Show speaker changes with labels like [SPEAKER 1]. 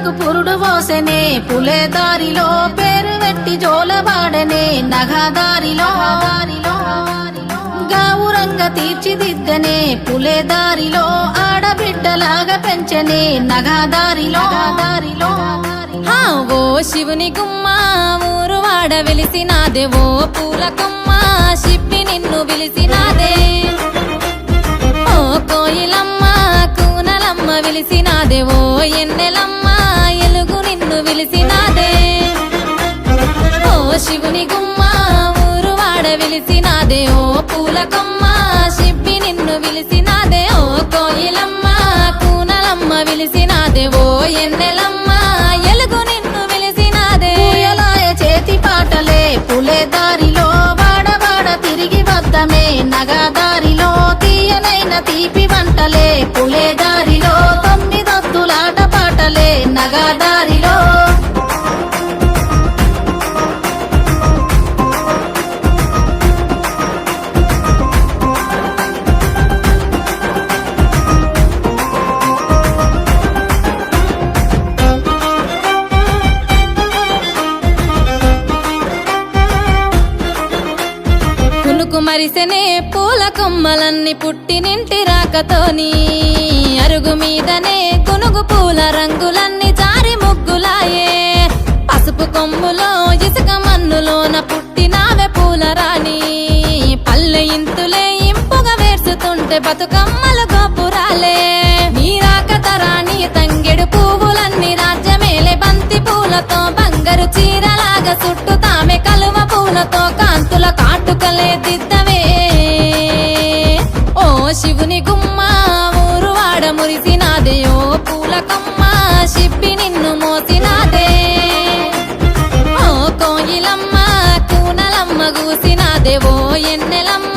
[SPEAKER 1] నీకు పురుడు పోసెనే పులే దారిలో పేరు వెట్టి జోలబాడనే నగదారిలో గావురంగా తీర్చిదిద్దనే పులే దారిలో ఆడబిడ్డలాగా పెంచనే నగదారిలో
[SPEAKER 2] ఓ శివుని గుమ్మ ఊరు వాడ వెలిసినాదే ఓ పూల కొమ్మ శిప్పి నిన్ను పిలిసినాదే ఓ కోయిలమ్మ కూనలమ్మ విలిసినాదే ఓ ఎన్నెలమ్మ ఎలుగు నిన్ను విలిసినాదే ఓ శివుని గుమ్మ ఊరు వాడ వెలిసినాదే ఓ పూల కొమ్మ శిప్పి నిన్ను విలిసినాదే ఓ కోయిలమ్మ కూనలమ్మ విలిసినాదే ఓ ఎన్నెలమ్మ ఎలుగు నిన్ను విలిసినాదే
[SPEAKER 1] పూయలాయ చేతి పాటలే పులే దారిలో వాడవాడ తిరిగి వద్దమే నగదారిలో తీయనైన తీపి వంటలే పులే దారిలో తొమ్మిదొత్తులాట పాటలే నగదారిలో
[SPEAKER 2] కునుకు మరిసెనే పూల కొమ్మలన్నీ పుట్టినింటి రాకతోని అరుగు మీదనే కునుగు పూల రంగులన్నీ జారి ముగ్గులాయే పసుపు కొమ్ములో ఇసుక మన్నులోన పుట్టినావే పూల రాణి పల్లె ఇంతులే ఇంపుగా వేర్చుతుంటే బతుకమ్మలు గోపురాలే నీ రాకతరాని తంగెడు పువ్వులన్నీ రాజ్యమేలే బంతి పూలతో బంగారు చీరలాగా చుట్టుతామే కలువ పూలతో కాంతుల కాటుకలే దిద్దవే ఓ శివుని గుమ్మ ఊరు వాడ మురిసినాదే ఓ పూల కొమ్మ శిప్పి నిన్ను మోసినాదే ఓ కోయిలమ్మ కూనలమ్మ గూసినాదే ఓ ఎన్నెలమ్మ